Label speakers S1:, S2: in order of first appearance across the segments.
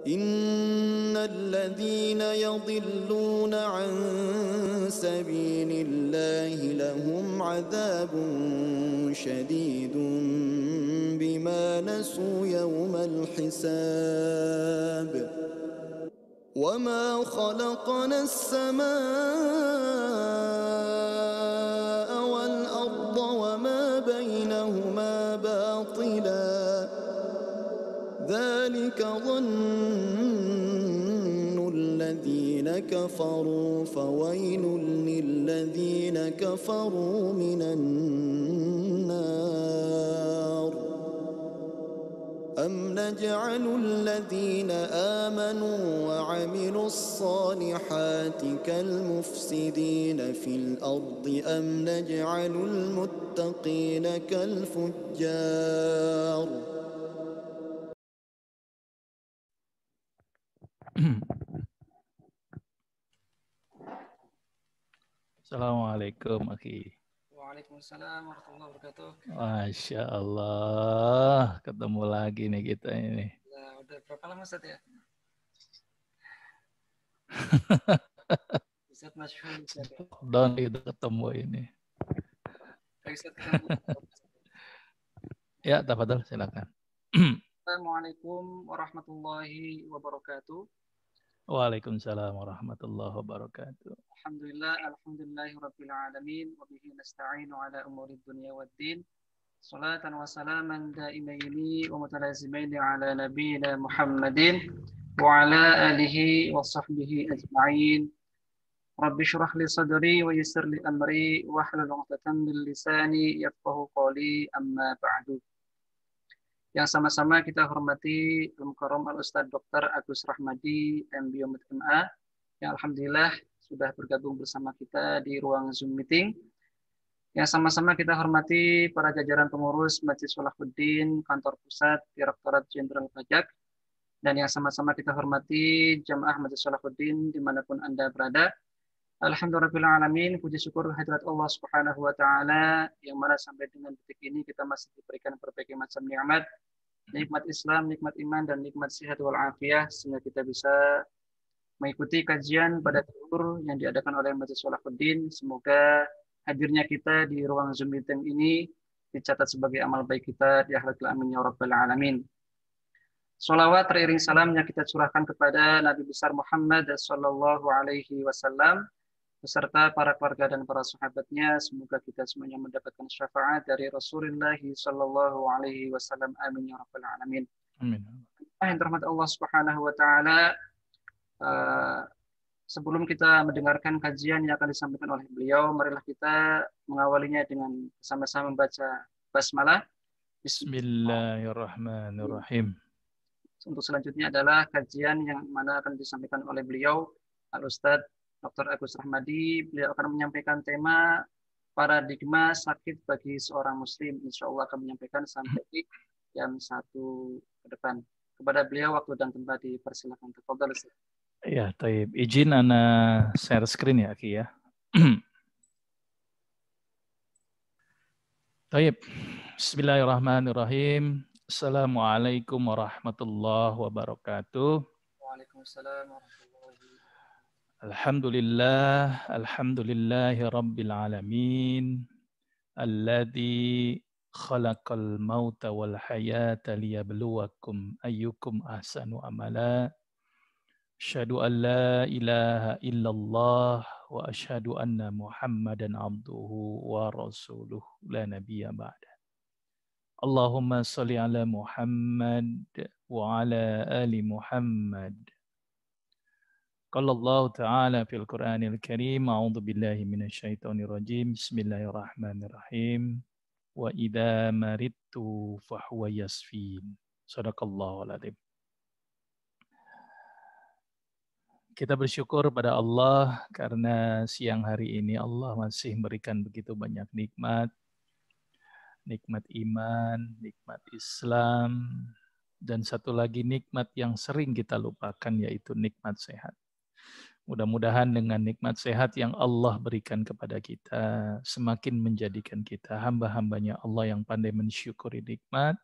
S1: إن الذين يضلون عن سبيل الله لهم عذاب شديد بما نسوا يوم الحساب وما خلقنا السماء والأرض وما بينهما باطلا ذلك ظن الذين كفروا فويل للذين كفروا من النار أم نجعل الذين آمنوا وعملوا الصالحات كالمفسدين في الأرض أم نجعل المتقين كالفجار.
S2: Assalamualaikum, Aki.
S3: Waalaikumsalam warahmatullahi wabarakatuh.
S2: Masya Allah, ketemu lagi nih kita ini.
S3: Nah, udah berapa lama Ustaz ya? Ustaz masyhur Ustaz.
S2: Lockdown itu ketemu ini.
S3: Ustaz ketemu.
S2: Ya, tafadhol silakan.
S3: Assalamualaikum warahmatullahi wabarakatuh.
S2: Waalaikumsalam warahmatullahi wabarakatuh.
S3: Alhamdulillahirabbil alamin wa bihi nasta'inu ala umuri dunya waddin. Salatan wa salaman daimaini wa mutalazimaini ala nabiyyina Muhammadin wa ala alihi wa sahbihi ajma'in. Rabbi shrah li sadri wa yassir li amri wa hlul 'uqdatam min lisani yafqahu qawli amma ba'du. Yang sama-sama kita hormati Al-Mukarram Al-Ustadz Dr. Agus Rahmadi, MBM MA, yang alhamdulillah sudah bergabung bersama kita di ruang Zoom meeting. Yang sama-sama kita hormati para jajaran pengurus Masjid Sholahuddin, Kantor Pusat, Direktorat Jenderal Pajak, dan yang sama-sama kita hormati Jamaah Masjid Sholahuddin dimanapun Anda berada. Alhamdulillahirrahmanirrahim, puji syukur hadirat Allah Subhanahu wa Ta'ala, yang mana sampai dengan detik ini kita masih diberikan berbagai macam nikmat Islam, nikmat iman, dan nikmat sehat wal afiyah, sehingga kita bisa mengikuti kajian pada tur yang diadakan oleh Masjid Sholahuddin. Semoga hadirnya kita di ruang Zoom meeting ini dicatat sebagai amal baik kita di akhirat. Amin ya rabbal alamin. Sholawat teriring salam yang kita curahkan kepada Nabi besar Muhammad sallallahu alaihi wasallam beserta para keluarga dan para sahabatnya. Semoga kita semuanya mendapatkan syafaat dari Rasulullah sallallahu alaihi wasallam. Amin ya rabbal alamin.
S2: Amin.
S3: Yang terhormat Allah Subhanahu wa taala, sebelum kita mendengarkan kajian yang akan disampaikan oleh beliau, marilah kita mengawalinya dengan sama-sama membaca basmalah.
S2: Bismillahirrahmanirrahim.
S3: Untuk selanjutnya adalah kajian yang mana akan disampaikan oleh beliau, Al-Ustadz Dr. Agus Rahmadi. Beliau akan menyampaikan tema paradigma sakit bagi seorang muslim. Insya Allah akan menyampaikan sampai jam 1 ke depan. Kepada beliau waktu dan tempat dipersilakan. Tafadhol Ustaz.
S2: Ya, taib. Izin ana share screen ya, Ki ya. Taib. Bismillahirrahmanirrahim. Assalamualaikum warahmatullahi wabarakatuh.
S3: Waalaikumsalam warahmatullahi wabarakatuh.
S2: Alhamdulillahi rabbil alamin. Alladzi khalaqal mauta wal hayata liyabluwakum ayyukum ahsanu amala. Asyhadu an la ilaha illallah wa asyhadu anna Muhammadan abduhu wa rasuluh la nabiyya ba'da. Allahumma shalli ala Muhammad wa ala ali Muhammad. Qala Allah Ta'ala fil Qur'anil Karim, a'udzu billahi minasyaitonir rajim. Bismillahirrahmanirrahim. Wa idza maridtu fa huwa yasfin. Shadaqallahul adzim. Kita bersyukur pada Allah karena siang hari ini Allah masih memberikan begitu banyak nikmat. Nikmat iman, nikmat Islam, dan satu lagi nikmat yang sering kita lupakan, yaitu nikmat sehat. Mudah-mudahan dengan nikmat sehat yang Allah berikan kepada kita, semakin menjadikan kita hamba-hambanya Allah yang pandai mensyukuri nikmat,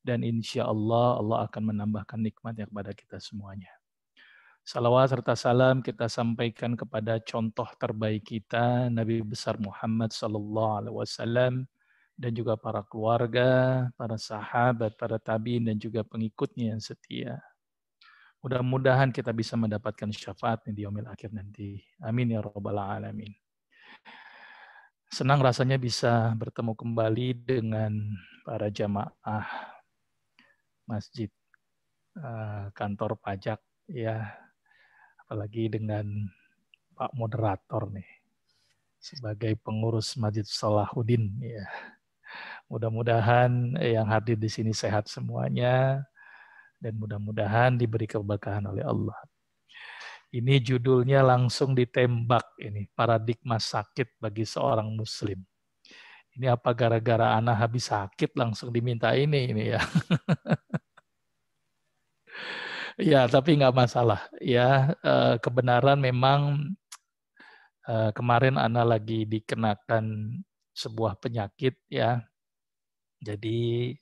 S2: Dan insya Allah, Allah akan menambahkan nikmatnya kepada kita semuanya. Salawat serta salam kita sampaikan kepada contoh terbaik kita, Nabi besar Muhammad SAW, dan juga para keluarga, para sahabat, para tabi'in, dan juga pengikutnya yang setia. Mudah-mudahan kita bisa mendapatkan syafaatnya di yaumil akhir nanti. Amin ya rabbal alamin. Senang rasanya bisa bertemu kembali dengan para jamaah masjid, kantor pajak, ya, apalagi dengan Pak Moderator nih, sebagai pengurus Masjid Salahuddin, ya. Mudah-mudahan yang hadir di sini sehat semuanya, dan mudah-mudahan diberi keberkahan oleh Allah. Ini judulnya langsung ditembak ini, paradigma sakit bagi seorang muslim. Ini apa gara-gara anak habis sakit langsung diminta ini ya. Ya, tapi nggak masalah. Ya, kebenaran memang kemarin anak lagi dikenakan sebuah penyakit ya. Jadi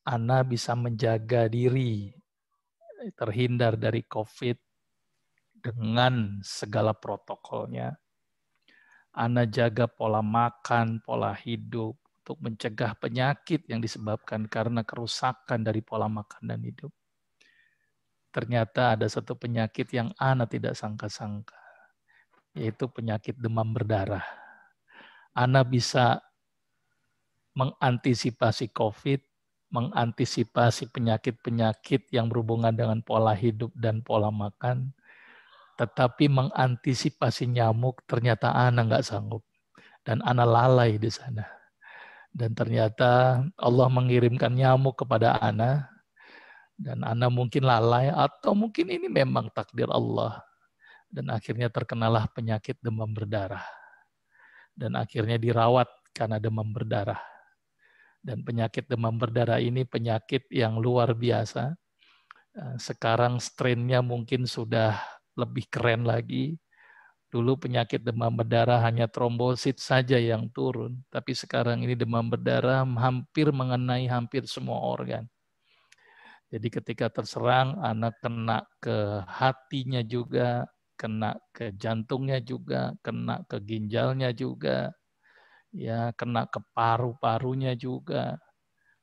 S2: anak bisa menjaga diri terhindar dari COVID dengan segala protokolnya. Ana jaga pola makan, pola hidup untuk mencegah penyakit yang disebabkan karena kerusakan dari pola makan dan hidup. Ternyata ada satu penyakit yang Ana tidak sangka-sangka, yaitu penyakit demam berdarah. Ana bisa mengantisipasi COVID, mengantisipasi penyakit-penyakit yang berhubungan dengan pola hidup dan pola makan, tetapi mengantisipasi nyamuk ternyata Ana nggak sanggup. Dan Ana lalai di sana. Dan ternyata Allah mengirimkan nyamuk kepada Ana. Dan Ana mungkin lalai atau mungkin ini memang takdir Allah. Dan akhirnya terkenalah penyakit demam berdarah. Dan akhirnya dirawat karena demam berdarah. Dan penyakit demam berdarah ini penyakit yang luar biasa. Sekarang strainnya mungkin sudah lebih keren lagi. Dulu penyakit demam berdarah hanya trombosit saja yang turun, tapi sekarang ini demam berdarah hampir mengenai hampir semua organ. Jadi ketika terserang, anak kena ke hatinya juga, kena ke jantungnya juga, kena ke ginjalnya juga, ya kena ke paru-parunya juga.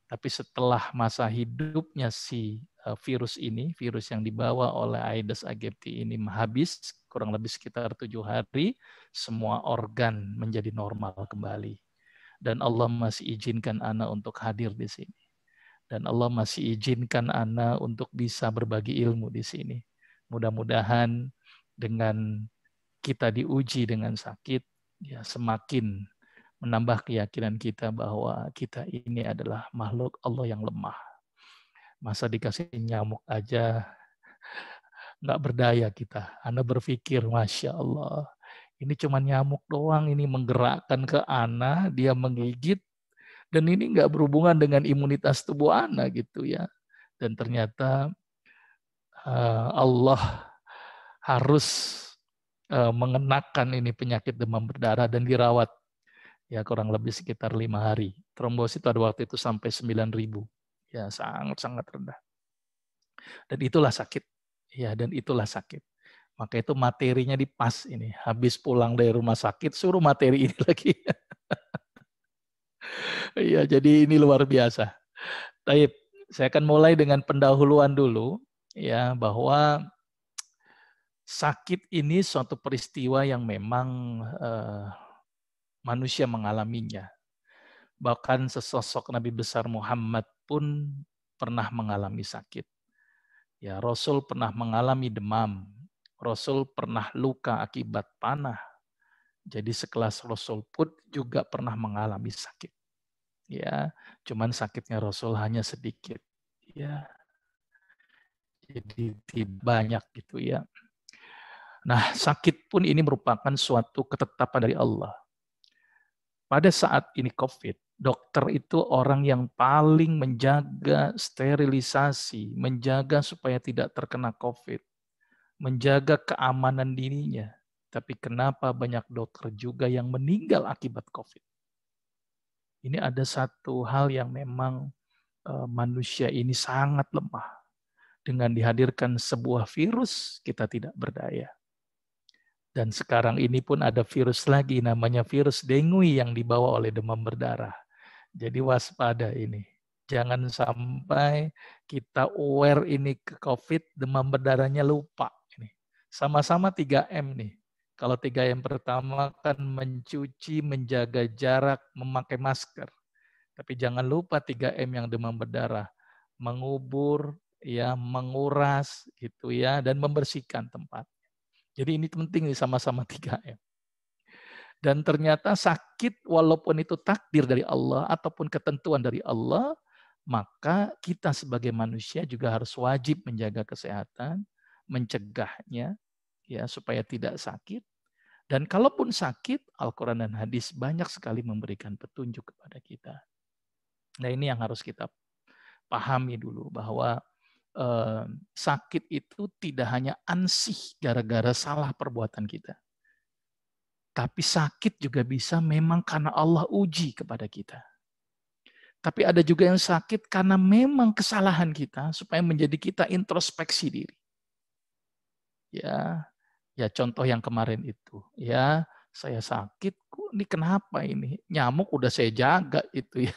S2: Tapi setelah masa hidupnya si virus ini, virus yang dibawa oleh Aedes aegypti ini habis, kurang lebih sekitar 7 hari, semua organ menjadi normal kembali. Dan Allah masih izinkan Ana untuk hadir di sini. Dan Allah masih izinkan Ana untuk bisa berbagi ilmu di sini. Mudah-mudahan dengan kita diuji dengan sakit, ya semakin menambah keyakinan kita bahwa kita ini adalah makhluk Allah yang lemah. Masa dikasih nyamuk aja nggak berdaya kita. Ana berpikir, Masya Allah, ini cuma nyamuk doang, ini menggerakkan ke Ana, dia menggigit, dan ini nggak berhubungan dengan imunitas tubuh Ana gitu ya. Dan ternyata Allah harus mengenakan ini penyakit demam berdarah dan dirawat. Ya kurang lebih sekitar 5 hari. Trombosit pada waktu itu sampai 9.000. Ya sangat-sangat rendah. Dan itulah sakit. Ya dan itulah sakit. Maka itu materinya dipas ini. Habis pulang dari rumah sakit, suruh materi ini lagi. Iya jadi ini luar biasa. Taib, saya akan mulai dengan pendahuluan dulu. Ya bahwa sakit ini suatu peristiwa yang memang manusia mengalaminya. Bahkan sesosok Nabi besar Muhammad pun pernah mengalami sakit. Ya, Rasul pernah mengalami demam. Rasul pernah luka akibat panah. Jadi sekelas Rasul pun juga pernah mengalami sakit. Ya, cuman sakitnya Rasul hanya sedikit. Ya. Jadi tidak banyak gitu ya. Nah, sakit pun ini merupakan suatu ketetapan dari Allah. Pada saat ini COVID, dokter itu orang yang paling menjaga sterilisasi, menjaga supaya tidak terkena COVID, menjaga keamanan dirinya. Tapi kenapa banyak dokter juga yang meninggal akibat COVID? Ini ada satu hal yang memang manusia ini sangat lemah. Dengan dihadirkan sebuah virus, kita tidak berdaya. Dan sekarang ini pun ada virus lagi, namanya virus dengue yang dibawa oleh demam berdarah. Jadi waspada ini. Jangan sampai kita aware ini ke COVID, demam berdarahnya lupa. Ini sama-sama 3M nih. Kalau 3M pertama kan mencuci, menjaga jarak, memakai masker. Tapi jangan lupa 3M yang demam berdarah. Mengubur, ya, menguras gitu ya, dan membersihkan tempat. Jadi ini penting nih sama-sama 3M. Dan ternyata sakit walaupun itu takdir dari Allah ataupun ketentuan dari Allah, maka kita sebagai manusia juga harus wajib menjaga kesehatan, mencegahnya ya supaya tidak sakit. Dan kalaupun sakit, Al-Quran dan hadis banyak sekali memberikan petunjuk kepada kita. Nah ini yang harus kita pahami dulu bahwa sakit itu tidak hanya ansih gara-gara salah perbuatan kita. Tapi sakit juga bisa memang karena Allah uji kepada kita. Tapi ada juga yang sakit karena memang kesalahan kita supaya menjadi kita introspeksi diri. Ya contoh yang kemarin itu. Ya, saya sakit, ini kenapa ini? Nyamuk udah saya jaga itu ya.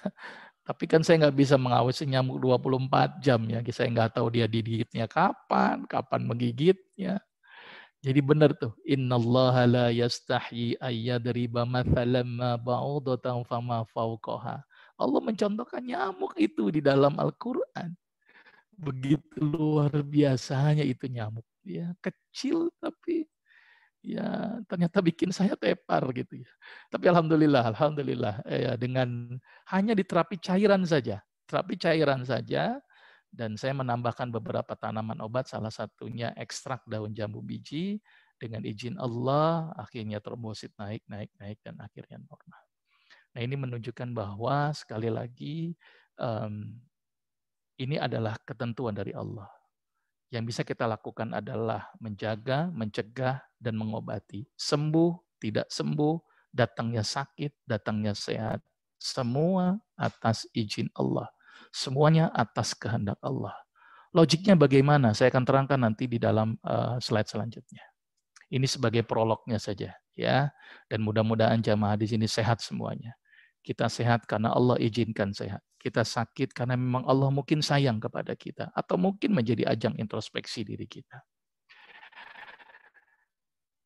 S2: Tapi kan saya nggak bisa mengawasi nyamuk 24 jam ya. Saya nggak tahu dia digigitnya kapan menggigitnya. Jadi benar tuh, innallaha la yastahyi ayyadriba mathalan ma ba'udatan fama fawqaha. Allah mencontohkan nyamuk itu di dalam Al-Qur'an. Begitu luar biasanya itu nyamuk. Ya, kecil tapi ya ternyata bikin saya tepar gitu ya. Tapi alhamdulillah ya, dengan hanya diterapi cairan saja. Terapi cairan saja. Dan saya menambahkan beberapa tanaman obat, salah satunya ekstrak daun jambu biji. Dengan izin Allah, akhirnya trombosit naik, dan akhirnya normal. Nah ini menunjukkan bahwa sekali lagi, ini adalah ketentuan dari Allah. Yang bisa kita lakukan adalah menjaga, mencegah, dan mengobati. Sembuh, tidak sembuh, datangnya sakit, datangnya sehat. Semua atas izin Allah. Semuanya atas kehendak Allah. Logiknya bagaimana? Saya akan terangkan nanti di dalam slide selanjutnya. Ini sebagai prolognya saja, ya. Dan mudah-mudahan jamaah di sini sehat semuanya. Kita sehat karena Allah izinkan sehat. Kita sakit karena memang Allah mungkin sayang kepada kita, atau mungkin menjadi ajang introspeksi diri kita.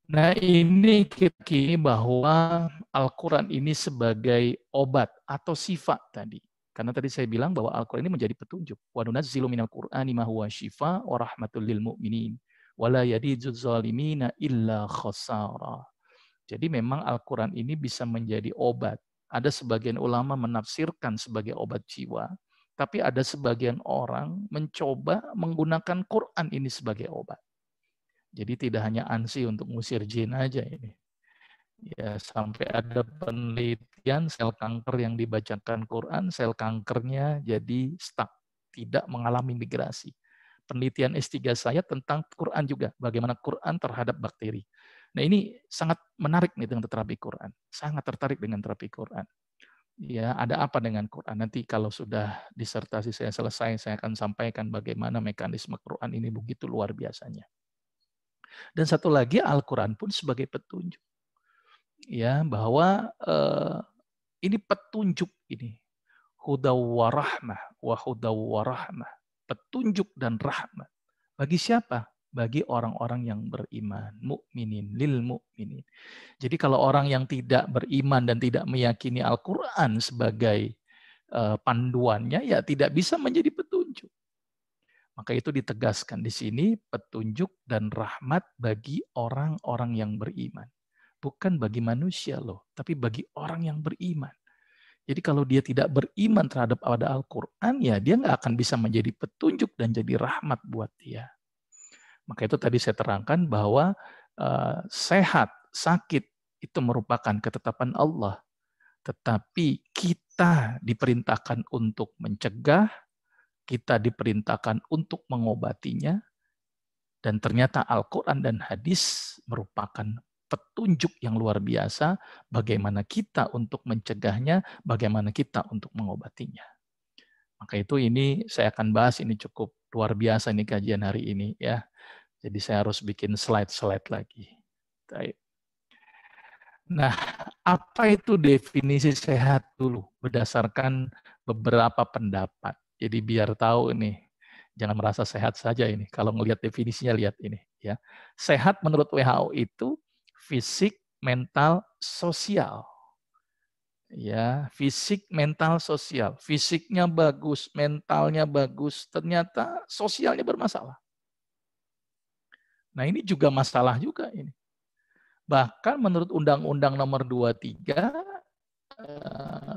S2: Nah ini kita kini bahwa Al-Quran ini sebagai obat atau sifat tadi. Karena tadi saya bilang bahwa Al-Quran ini menjadi petunjuk. Wa nunazzilu minal Qur'ani ma huwa syifa wa rahmatul lil mu'minin wa la yadizuz zalimina illa khasara. Jadi memang Al-Quran ini bisa menjadi obat. Ada sebagian ulama menafsirkan sebagai obat jiwa, tapi ada sebagian orang mencoba menggunakan Quran ini sebagai obat. Jadi tidak hanya ansi untuk ngusir jin aja ini. Ya, sampai ada penelitian sel kanker yang dibacakan Quran, sel kankernya jadi stuck, tidak mengalami migrasi. Penelitian S3 saya tentang Quran juga, bagaimana Quran terhadap bakteri. Nah ini sangat menarik nih dengan terapi Quran, sangat tertarik dengan terapi Quran. Ya, ada apa dengan Quran? Nanti kalau sudah disertasi saya selesai, saya akan sampaikan bagaimana mekanisme Quran ini begitu luar biasanya. Dan satu lagi, Al-Quran pun sebagai petunjuk. Ya, bahwa ini petunjuk ini. Hudaw wa rahmah wa hudaw wa rahmah. Petunjuk dan rahmat. Bagi siapa? Bagi orang-orang yang beriman. Mu'minin, lil mu'minin. Jadi kalau orang yang tidak beriman dan tidak meyakini Al-Quran sebagai panduannya, ya tidak bisa menjadi petunjuk. Maka itu ditegaskan di sini petunjuk dan rahmat bagi orang-orang yang beriman. Bukan bagi manusia loh, tapi bagi orang yang beriman. Jadi kalau dia tidak beriman terhadap ada Al-Quran, ya dia nggak akan bisa menjadi petunjuk dan jadi rahmat buat dia. Maka itu tadi saya terangkan bahwa sehat, sakit itu merupakan ketetapan Allah. Tetapi kita diperintahkan untuk mencegah, kita diperintahkan untuk mengobatinya, dan ternyata Al-Quran dan hadis merupakan petunjuk yang luar biasa bagaimana kita untuk mencegahnya, bagaimana kita untuk mengobatinya. Maka itu ini saya akan bahas, ini cukup luar biasa ini kajian hari ini ya. Jadi saya harus bikin slide-slide lagi. Baik. Nah, apa itu definisi sehat dulu berdasarkan beberapa pendapat. Jadi biar tahu ini, jangan merasa sehat saja ini. Kalau ngelihat definisinya lihat ini ya. Sehat menurut WHO itu fisik, mental, sosial. Ya, fisik, mental, sosial. Fisiknya bagus, mentalnya bagus, ternyata sosialnya bermasalah. Nah, ini juga masalah juga ini. Bahkan menurut Undang-Undang Nomor 23,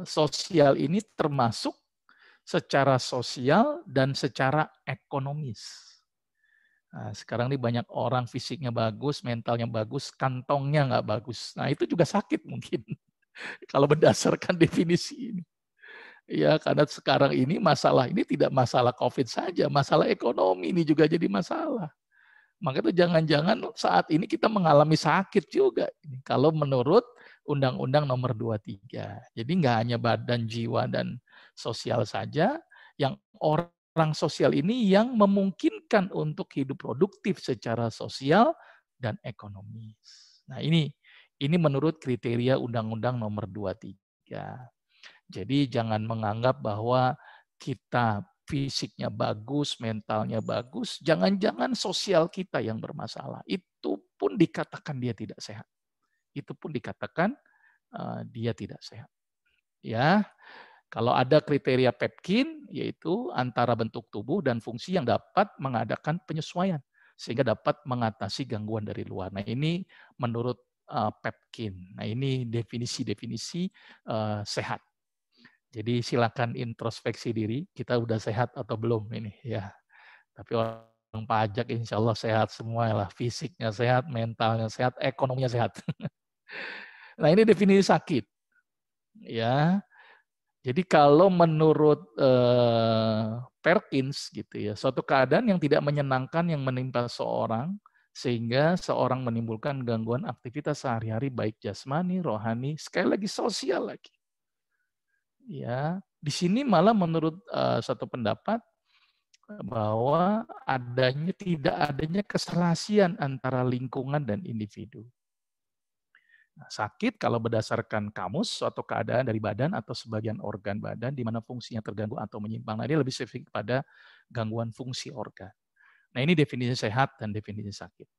S2: sosial ini termasuk secara sosial dan secara ekonomis. Nah, sekarang ini banyak orang fisiknya bagus, mentalnya bagus, kantongnya nggak bagus. Nah, itu juga sakit mungkin kalau berdasarkan definisi ini. Ya, karena sekarang ini masalah ini tidak masalah COVID saja, masalah ekonomi ini juga jadi masalah. Maka itu jangan-jangan saat ini kita mengalami sakit juga. Kalau menurut Undang-Undang Nomor 23. Jadi nggak hanya badan, jiwa, dan sosial saja, yang orang sosial ini yang memungkinkan untuk hidup produktif secara sosial dan ekonomis. Nah ini menurut kriteria Undang-Undang Nomor 23. Jadi jangan menganggap bahwa kita fisiknya bagus, mentalnya bagus, jangan-jangan sosial kita yang bermasalah. Itu pun dikatakan dia tidak sehat. Itu pun dikatakan dia tidak sehat. Ya, kalau ada kriteria Pepkin, yaitu antara bentuk tubuh dan fungsi yang dapat mengadakan penyesuaian sehingga dapat mengatasi gangguan dari luar. Nah ini menurut Pepkin. Nah ini definisi-definisi sehat. Jadi silakan introspeksi diri, kita udah sehat atau belum ini ya. Tapi orang pajak insya Allah sehat semua lah, fisiknya sehat, mentalnya sehat, ekonominya sehat. Nah ini definisi sakit. Ya, jadi kalau menurut Perkins gitu ya, suatu keadaan yang tidak menyenangkan yang menimpa seorang sehingga seorang menimbulkan gangguan aktivitas sehari-hari baik jasmani, rohani, sekali lagi sosial lagi. Ya, di sini malah menurut satu pendapat bahwa tidak adanya keserasian antara lingkungan dan individu. Nah, sakit kalau berdasarkan kamus suatu keadaan dari badan atau sebagian organ badan di mana fungsinya terganggu atau menyimpang. Nah, ini lebih spesifik pada gangguan fungsi organ. Nah, ini definisi sehat dan definisi sakit.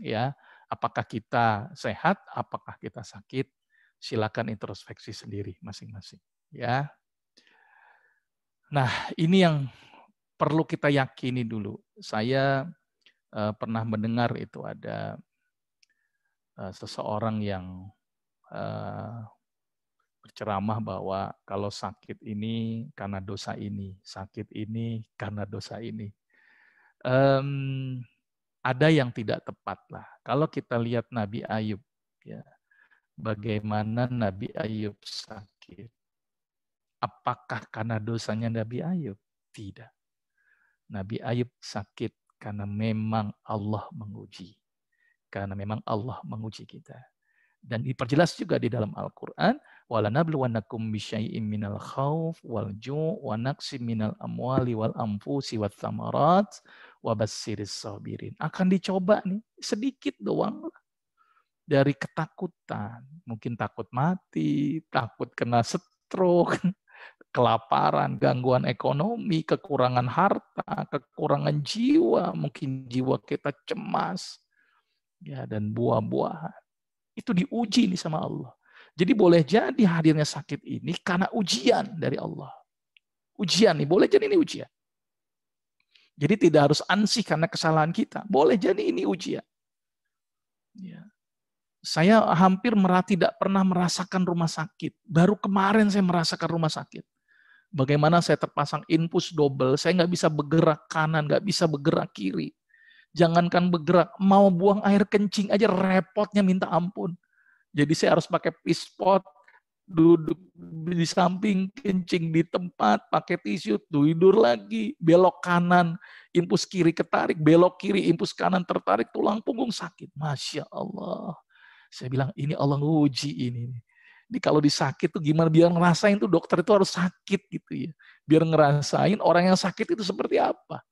S2: Ya, apakah kita sehat, apakah kita sakit? Silakan introspeksi sendiri masing-masing. Ya. Nah, ini yang perlu kita yakini dulu. Saya pernah mendengar itu ada seseorang yang berceramah bahwa kalau sakit ini karena dosa ini, sakit ini karena dosa ini. Ada yang tidak tepat lah. Kalau kita lihat Nabi Ayub, ya, bagaimana Nabi Ayub sakit. Apakah karena dosanya Nabi Ayub? Tidak. Nabi Ayub sakit karena memang Allah menguji. Karena memang Allah menguji kita. Dan diperjelas juga di dalam Al-Quran, وَلَنَبْلُوَنَّكُمْ بِشَيْءٍ مِّنَ الْخَوْفِ وَالْجُوعِ وَنَقْصٍ مِّنَ الْأَمْوَالِ وَالْأَنفُسِ وَالثَّمَرَاتِ وَبَشِّرِ الصَّابِرِينَ. Akan dicoba nih, sedikit doang. Dari ketakutan, mungkin takut mati, takut kena stroke, kelaparan, gangguan ekonomi, kekurangan harta, kekurangan jiwa, mungkin jiwa kita cemas, ya, dan buah-buahan. Itu diuji nih sama Allah. Jadi boleh jadi hadirnya sakit ini karena ujian dari Allah. Ujian nih, boleh jadi ini ujian. Jadi tidak harus ansih karena kesalahan kita. Boleh jadi ini ujian. Ya. Saya hampir tidak pernah merasakan rumah sakit. Baru kemarin saya merasakan rumah sakit. Bagaimana saya terpasang infus double, saya nggak bisa bergerak kanan, nggak bisa bergerak kiri. Jangankan bergerak, mau buang air kencing aja repotnya minta ampun. Jadi saya harus pakai pispot, duduk di samping, kencing di tempat, pakai tisu, tidur lagi, belok kanan, infus kiri ketarik, belok kiri, infus kanan tertarik, tulang punggung sakit. Masya Allah. Saya bilang, ini Allah nguji ini. Jadi kalau disakit tuh gimana biar ngerasain tuh dokter itu harus sakit gitu ya. Biar ngerasain orang yang sakit itu seperti apa.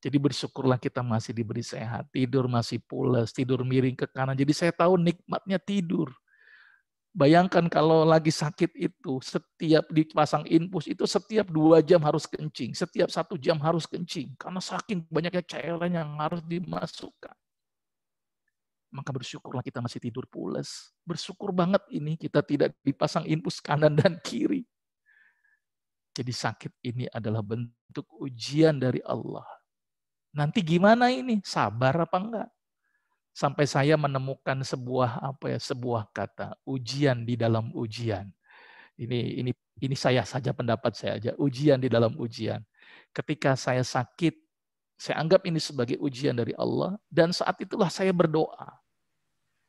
S2: Jadi bersyukurlah kita masih diberi sehat, tidur masih pulas, tidur miring ke kanan. Jadi saya tahu nikmatnya tidur. Bayangkan kalau lagi sakit itu, setiap dipasang infus itu setiap 2 jam harus kencing, setiap 1 jam harus kencing. Karena saking banyaknya cairan yang harus dimasukkan. Maka bersyukurlah kita masih tidur pulas. Bersyukur banget ini kita tidak dipasang infus kanan dan kiri. Jadi sakit ini adalah bentuk ujian dari Allah. Nanti gimana ini? Sabar apa enggak? Sampai saya menemukan sebuah kata, ujian di dalam ujian. Ini saya saja pendapat saya aja, ujian di dalam ujian. Ketika saya sakit, saya anggap ini sebagai ujian dari Allah dan saat itulah saya berdoa.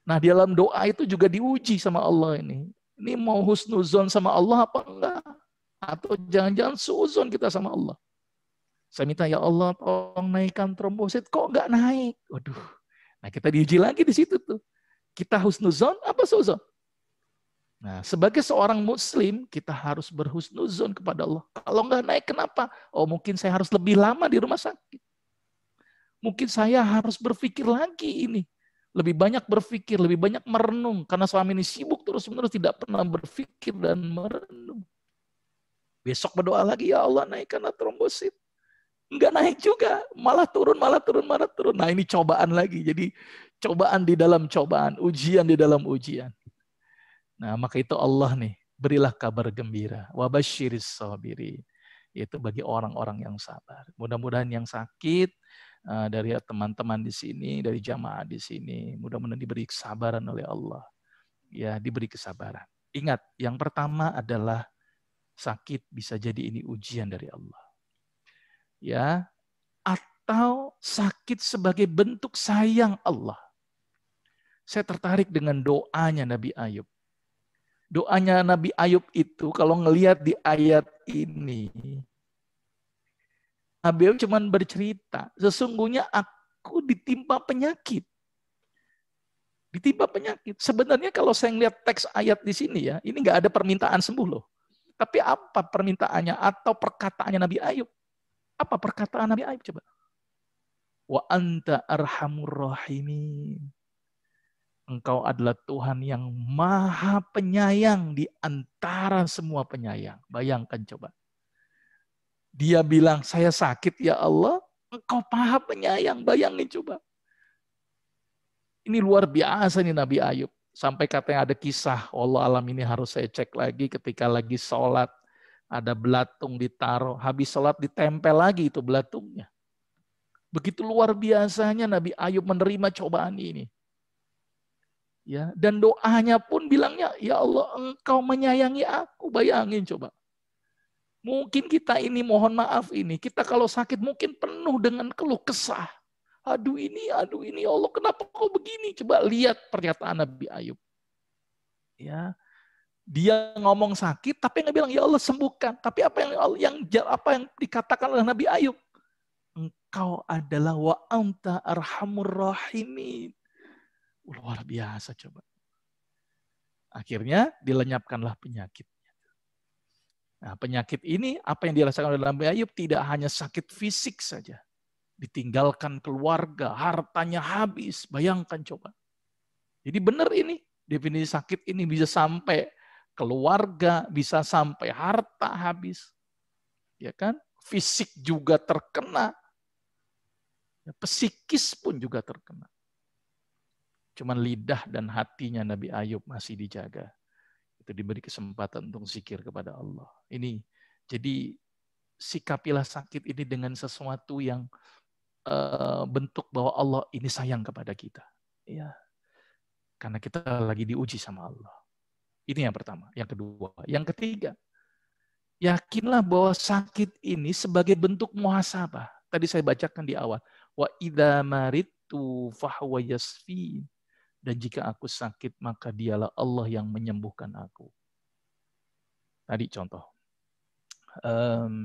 S2: Nah, di dalam doa itu juga diuji sama Allah ini. Ini mau husnuzon sama Allah apa enggak? Atau jangan-jangan suuzon kita sama Allah. Saya minta, ya Allah tolong naikkan trombosit, kok enggak naik? Waduh. Nah, kita diuji lagi di situ tuh. Kita husnuzon apa suuzon? Nah, sebagai seorang muslim, kita harus berhusnuzon kepada Allah. Kalau enggak naik, kenapa? Oh, mungkin saya harus lebih lama di rumah sakit. Mungkin saya harus berpikir lagi ini. Lebih banyak berpikir, lebih banyak merenung. Karena selama ini sibuk terus-menerus tidak pernah berpikir dan merenung. Besok berdoa lagi, ya Allah naikkanlah trombosit. Enggak naik juga, malah turun. Nah ini cobaan lagi. Jadi cobaan di dalam cobaan, ujian di dalam ujian. Nah maka itu Allah nih, berilah kabar gembira. Wabasyiris sabirin. Itu bagi orang-orang yang sabar. Mudah-mudahan yang sakit, dari teman-teman di sini, dari jamaah di sini, mudah-mudahan diberi kesabaran oleh Allah. Ya, diberi kesabaran. Ingat, yang pertama adalah sakit bisa jadi ini ujian dari Allah. Ya, atau sakit sebagai bentuk sayang Allah. Saya tertarik dengan doanya Nabi Ayub. Doanya Nabi Ayub itu kalau ngelihat di ayat ini, Nabi cuma bercerita, sesungguhnya aku ditimpa penyakit. Ditimpa penyakit. Sebenarnya kalau saya ngelihat teks ayat di sini ya, ini nggak ada permintaan sembuh loh. Tapi apa permintaannya atau perkataannya Nabi Ayub? Apa perkataan Nabi Ayub coba? Wa anta arhamur rahimin. Engkau adalah Tuhan yang maha penyayang di antara semua penyayang. Bayangkan coba. Dia bilang, saya sakit ya Allah, engkau maha penyayang. Bayangin coba. Ini luar biasa nih Nabi Ayub. Sampai katanya ada kisah, Allah alam ini harus saya cek lagi ketika lagi sholat. Ada belatung ditaruh, habis sholat ditempel lagi itu belatungnya. Begitu luar biasanya Nabi Ayub menerima cobaan ini. Ya, dan doanya pun bilangnya, ya Allah engkau menyayangi aku. Bayangin coba. Mungkin kita ini mohon maaf ini, kita kalau sakit mungkin penuh dengan keluh kesah. Aduh ini ya Allah kenapa kau begini? Coba lihat pernyataan Nabi Ayub. Ya, dia ngomong sakit tapi nggak bilang ya Allah sembuhkan. Tapi apa yang dikatakan oleh Nabi Ayub? Engkau adalah wa anta arhamur rahimin. Luar biasa coba. Akhirnya dilenyapkanlah penyakit. Nah, penyakit ini apa yang dirasakan oleh Nabi Ayub tidak hanya sakit fisik saja. Ditinggalkan keluarga, hartanya habis. Bayangkan coba. Jadi benar ini, definisi sakit ini bisa sampai keluarga, bisa sampai harta habis. Ya kan? Fisik juga terkena. Psikis pun juga terkena. Cuman lidah dan hatinya Nabi Ayub masih dijaga. Itu diberi kesempatan untuk zikir kepada Allah. Ini jadi sikapilah sakit ini dengan sesuatu yang bentuk bahwa Allah ini sayang kepada kita. Ya, karena kita lagi diuji sama Allah. Ini yang pertama. Yang kedua, yang ketiga, yakinlah bahwa sakit ini sebagai bentuk muhasabah. Tadi saya bacakan di awal. Wa idza maridtu fahuwa yasfin. Dan jika aku sakit, maka dialah Allah yang menyembuhkan aku. Tadi contoh.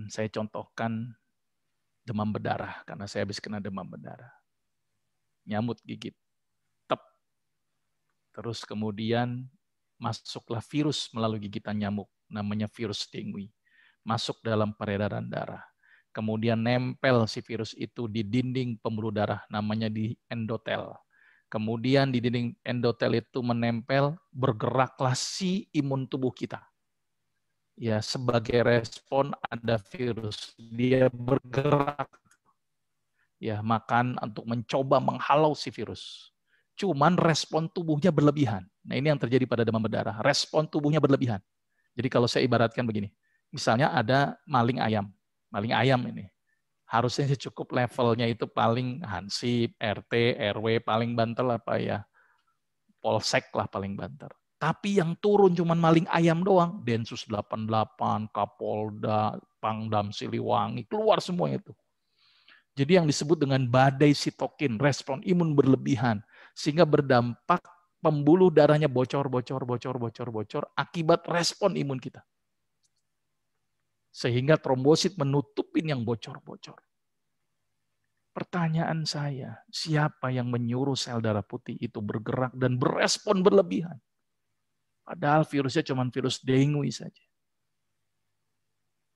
S2: Saya contohkan demam berdarah, karena saya habis kena demam berdarah. Nyamut gigit. Tep. Terus kemudian masuklah virus melalui gigitan nyamuk, namanya virus dengue. Masuk dalam peredaran darah. Kemudian nempel si virus itu di dinding pembuluh darah, namanya di endotel. Kemudian di dinding endotel itu menempel, bergeraklah si imun tubuh kita. Ya, sebagai respon ada virus, dia bergerak. Ya, makan untuk mencoba menghalau si virus. Cuman respon tubuhnya berlebihan. Nah, ini yang terjadi pada demam berdarah. Respon tubuhnya berlebihan. Jadi kalau saya ibaratkan begini, misalnya ada maling ayam. Maling ayam ini. Harusnya cukup levelnya itu paling hansip, RT, RW, paling banter apa ya, polsek lah paling banter. Tapi yang turun cuma maling ayam doang, Densus 88, Kapolda, Pangdam Siliwangi, keluar semua itu. Jadi yang disebut dengan badai sitokin, respon imun berlebihan, sehingga berdampak pembuluh darahnya bocor akibat respon imun kita. Sehingga trombosit menutupin yang bocor. Pertanyaan saya, siapa yang menyuruh sel darah putih itu bergerak dan berespon berlebihan? Padahal virusnya cuma virus dengue saja.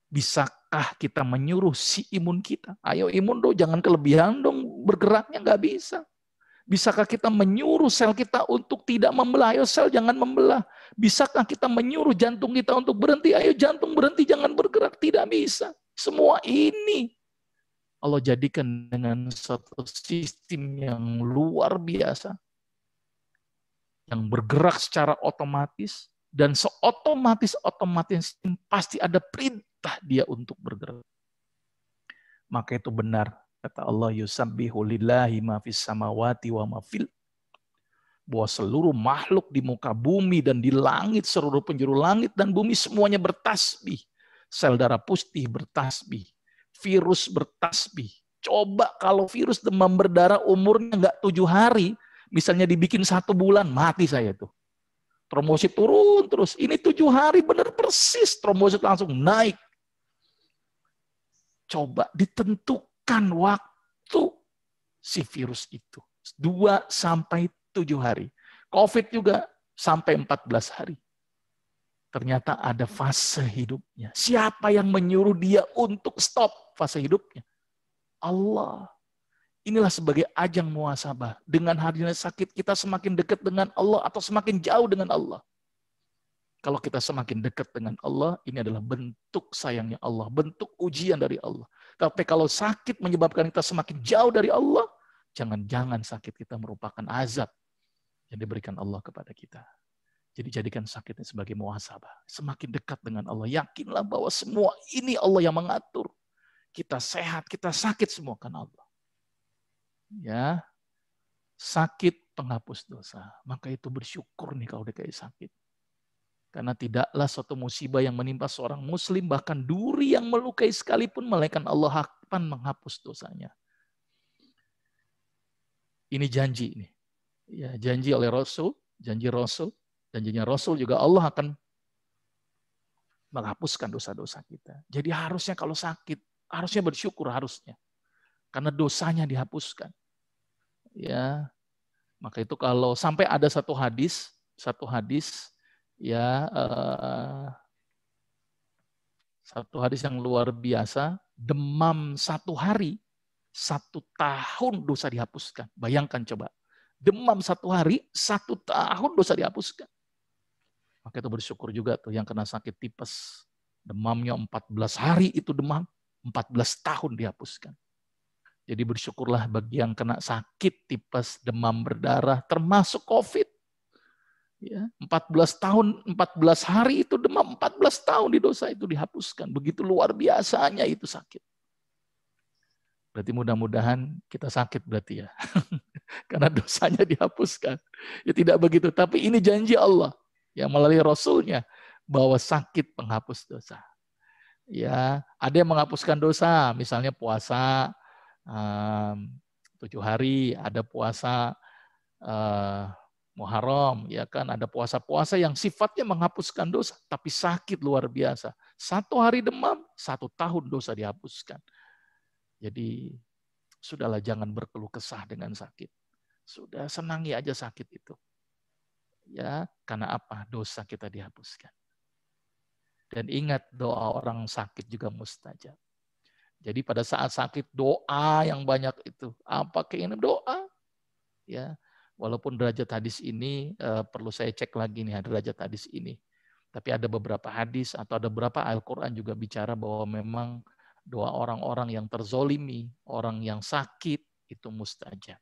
S2: Bisakah kita menyuruh si imun kita? Ayo imun dong, jangan kelebihan dong bergeraknya, nggak bisa. Bisakah kita menyuruh sel kita untuk tidak membelah? Ayo sel jangan membelah. Bisakah kita menyuruh jantung kita untuk berhenti? Ayo jantung berhenti, jangan bergerak. Tidak bisa. Semua ini Allah jadikan dengan satu sistem yang luar biasa. Yang bergerak secara otomatis, dan seotomatis pasti ada perintah dia untuk bergerak. Maka itu benar, kata Allah, yusabbihu lillahi ma fis samawati wa ma fil, bahwa seluruh makhluk di muka bumi dan di langit, seluruh penjuru langit dan bumi semuanya bertasbih. Sel darah putih bertasbih, virus bertasbih. Coba kalau virus demam berdarah umurnya nggak 7 hari, misalnya dibikin 1 bulan, mati saya tuh. Trombosit turun terus. Ini 7 hari benar persis trombosit langsung naik. Coba ditentukan waktu si virus itu. 2 sampai 7 hari. COVID juga sampai 14 hari. Ternyata ada fase hidupnya. Siapa yang menyuruh dia untuk stop fase hidupnya? Allah. Inilah sebagai ajang muhasabah. Dengan hadirnya sakit, kita semakin dekat dengan Allah atau semakin jauh dengan Allah. Kalau kita semakin dekat dengan Allah, ini adalah bentuk sayangnya Allah, bentuk ujian dari Allah. Tapi kalau sakit menyebabkan kita semakin jauh dari Allah, jangan-jangan sakit kita merupakan azab yang diberikan Allah kepada kita. Jadi jadikan sakitnya sebagai muhasabah. Semakin dekat dengan Allah, yakinlah bahwa semua ini Allah yang mengatur. Kita sehat, kita sakit semua karena Allah. Ya, sakit penghapus dosa. Maka itu bersyukur nih kalau dikasih sakit. Karena tidaklah suatu musibah yang menimpa seorang muslim, bahkan duri yang melukai sekalipun, melainkan Allah akan menghapus dosanya. Ini janji nih. Ya, janji oleh Rasul, janjinya Rasul juga Allah akan menghapuskan dosa-dosa kita. Jadi harusnya kalau sakit, harusnya bersyukur harusnya. Karena dosanya dihapuskan. Ya, maka itu kalau sampai ada satu hadis ya, satu hadis yang luar biasa, demam 1 hari, 1 tahun dosa dihapuskan. Bayangkan coba, demam 1 hari, 1 tahun dosa dihapuskan. Maka itu bersyukur juga tuh yang kena sakit tipes, demamnya 14 hari itu demam, 14 tahun dihapuskan. Jadi bersyukurlah bagi yang kena sakit tipes, demam berdarah, termasuk COVID. Ya, 14 tahun, 14 hari itu demam, 14 tahun di dosa itu dihapuskan. Begitu luar biasanya itu sakit. Berarti mudah-mudahan kita sakit berarti ya. Karena dosanya dihapuskan. Ya tidak begitu, tapi ini janji Allah yang melalui Rasulnya bahwa sakit penghapus dosa. Ya, ada yang menghapuskan dosa, misalnya puasa 7 hari, ada puasa Muharram, ya kan, ada puasa-puasa yang sifatnya menghapuskan dosa, tapi sakit luar biasa. 1 hari demam, 1 tahun dosa dihapuskan. Jadi sudahlah jangan berkeluh kesah dengan sakit. Sudah senangi aja sakit itu. Ya, karena apa? Dosa kita dihapuskan. Dan ingat, doa orang sakit juga mustajab. Jadi pada saat sakit, doa yang banyak itu. Apa keinginan doa? Ya, walaupun derajat hadis ini perlu saya cek lagi nih derajat hadis ini. Tapi ada beberapa hadis atau ada beberapa Al-Quran juga bicara bahwa memang doa orang-orang yang terzolimi, orang yang sakit itu mustajab.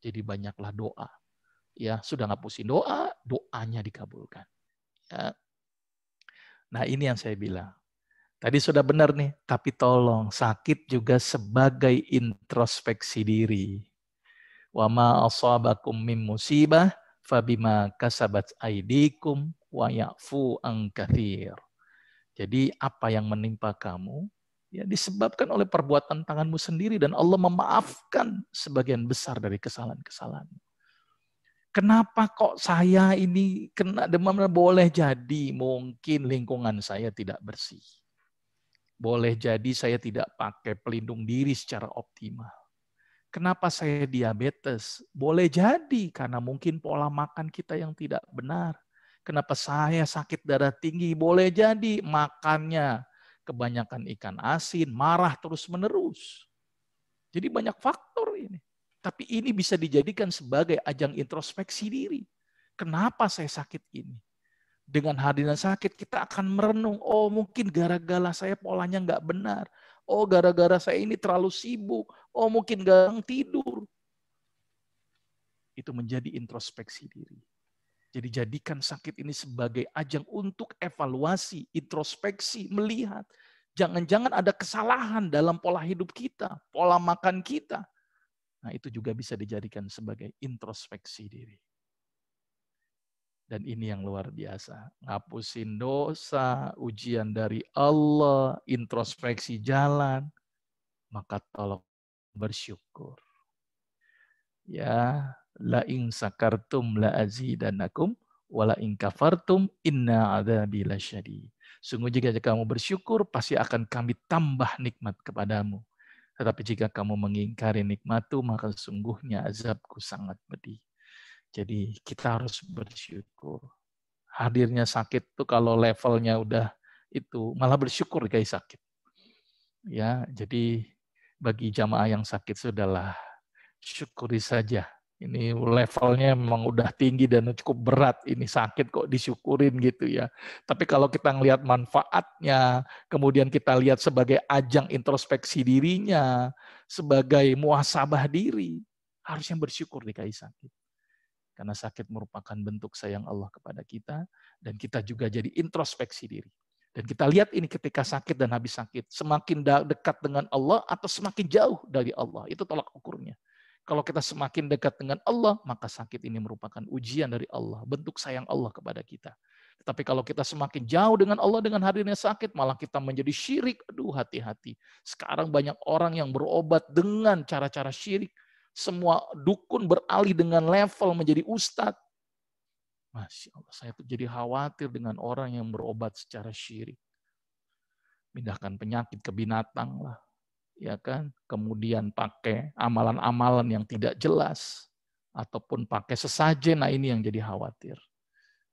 S2: Jadi banyaklah doa. Ya, sudah ngapusin doa, doanya dikabulkan. Ya. Nah, ini yang saya bilang. Tadi sudah benar nih, tapi tolong sakit juga sebagai introspeksi diri. Wa ma asabakum min musibah fabima kasabat aidikum wa ya'fu an katsir. Jadi apa yang menimpa kamu ya disebabkan oleh perbuatan tanganmu sendiri dan Allah memaafkan sebagian besar dari kesalahan-kesalahan. Kenapa kok saya ini kena demam? Boleh jadi mungkin lingkungan saya tidak bersih. Boleh jadi saya tidak pakai pelindung diri secara optimal. Kenapa saya diabetes? Boleh jadi karena mungkin pola makan kita yang tidak benar. Kenapa saya sakit darah tinggi? Boleh jadi makannya kebanyakan ikan asin, marah terus-menerus. Jadi banyak faktor ini. Tapi ini bisa dijadikan sebagai ajang introspeksi diri. Kenapa saya sakit ini? Dengan hadirnya sakit kita akan merenung, oh mungkin gara-gara saya polanya nggak benar. Oh gara-gara saya ini terlalu sibuk. Oh mungkin gagang tidur. Itu menjadi introspeksi diri. Jadi jadikan sakit ini sebagai ajang untuk evaluasi, introspeksi, melihat. Jangan-jangan ada kesalahan dalam pola hidup kita, pola makan kita. Nah itu juga bisa dijadikan sebagai introspeksi diri. Dan ini yang luar biasa. Ngapusin dosa, ujian dari Allah, introspeksi jalan. Maka tolong bersyukur. Ya, la in sakartum la azidanakum wa la in kafartum inna adzabi lasyadid. Sungguh jika kamu bersyukur pasti akan kami tambah nikmat kepadamu. Tetapi jika kamu mengingkari nikmatku maka sungguhnya azabku sangat pedih. Jadi kita harus bersyukur. Hadirnya sakit tuh kalau levelnya udah itu malah bersyukur guys sakit. Ya, jadi bagi jamaah yang sakit sudahlah syukuri saja. Ini levelnya memang udah tinggi dan cukup berat. Ini sakit kok disyukurin gitu ya. Tapi kalau kita ngelihat manfaatnya, kemudian kita lihat sebagai ajang introspeksi dirinya, sebagai muhasabah diri, harusnya bersyukur dikasih sakit. Karena sakit merupakan bentuk sayang Allah kepada kita, dan kita juga jadi introspeksi diri. Dan kita lihat ini ketika sakit dan habis sakit, semakin dekat dengan Allah atau semakin jauh dari Allah. Itu tolak ukurnya. Kalau kita semakin dekat dengan Allah, maka sakit ini merupakan ujian dari Allah, bentuk sayang Allah kepada kita. Tetapi kalau kita semakin jauh dengan Allah dengan hadirnya sakit, malah kita menjadi syirik. Aduh, hati-hati. Sekarang banyak orang yang berobat dengan cara-cara syirik. Semua dukun beralih dengan level menjadi ustadz. Masya Allah, saya tuh jadi khawatir dengan orang yang berobat secara syirik. Pindahkan penyakit ke binatang lah. Ya kan, kemudian pakai amalan-amalan yang tidak jelas ataupun pakai sesajen. Nah ini yang jadi khawatir.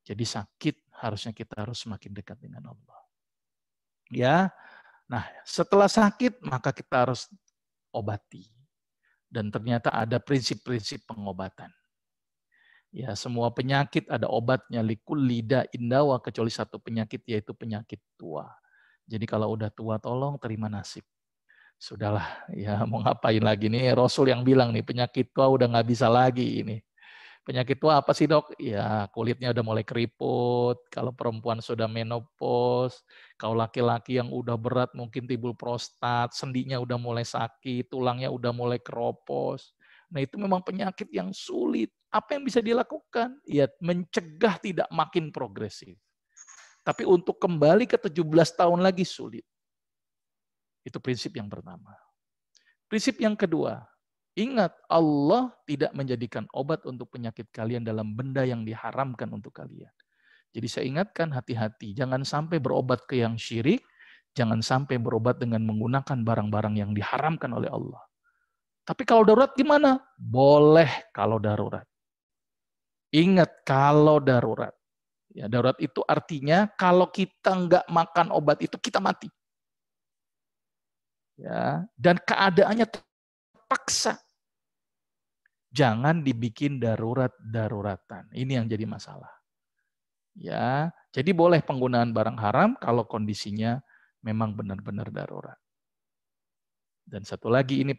S2: Jadi sakit harusnya kita harus semakin dekat dengan Allah. Ya, nah setelah sakit maka kita harus obati. Dan ternyata ada prinsip-prinsip pengobatan. Ya, semua penyakit ada obatnya, likulli da'in dawa, kecuali satu penyakit yaitu penyakit tua. Jadi kalau udah tua tolong terima nasib. Sudahlah, ya mau ngapain lagi nih? Rasul yang bilang nih penyakit tua udah nggak bisa lagi ini. Penyakit tua apa sih dok? Ya kulitnya udah mulai keriput. Kalau perempuan sudah menopause, kalau laki-laki yang udah berat mungkin timbul prostat, sendinya udah mulai sakit, tulangnya udah mulai keropos. Nah itu memang penyakit yang sulit. Apa yang bisa dilakukan? Ya mencegah tidak makin progresif. Tapi untuk kembali ke 17 tahun lagi sulit. Itu prinsip yang pertama. Prinsip yang kedua, ingat Allah tidak menjadikan obat untuk penyakit kalian dalam benda yang diharamkan untuk kalian. Jadi saya ingatkan hati-hati, jangan sampai berobat ke yang syirik, jangan sampai berobat dengan menggunakan barang-barang yang diharamkan oleh Allah. Tapi kalau darurat gimana? Boleh kalau darurat. Ingat, kalau darurat. Ya, darurat itu artinya kalau kita nggak makan obat itu kita mati. Ya, dan keadaannya terpaksa. Jangan dibikin darurat-daruratan. Ini yang jadi masalah. Ya, jadi boleh penggunaan barang haram kalau kondisinya memang benar-benar darurat. Dan satu lagi ini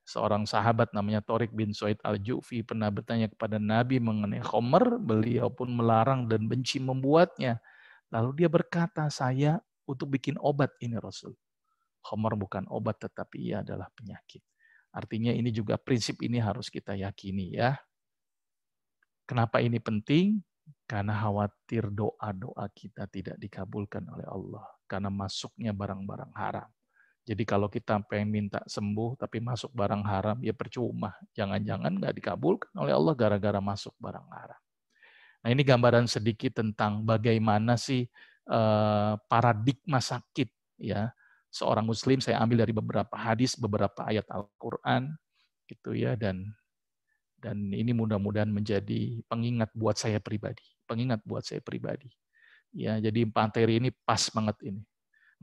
S2: seorang sahabat namanya Thoriq bin Suaid al-Ju'fi pernah bertanya kepada Nabi mengenai khamr, beliau pun melarang dan benci membuatnya. Lalu dia berkata, saya untuk bikin obat ini Rasul. Khamr bukan obat tetapi ia adalah penyakit. Artinya ini juga prinsip ini harus kita yakini ya. Kenapa ini penting? Karena khawatir doa-doa kita tidak dikabulkan oleh Allah. Karena masuknya barang-barang haram. Jadi kalau kita pengen minta sembuh tapi masuk barang haram, ya percuma. Jangan-jangan nggak dikabulkan oleh Allah gara-gara masuk barang haram. Nah ini gambaran sedikit tentang bagaimana sih paradigma sakit. Ya, seorang Muslim saya ambil dari beberapa hadis, beberapa ayat Al-Quran, gitu ya, dan ini mudah-mudahan menjadi pengingat buat saya pribadi. Ya, jadi materi ini pas banget ini.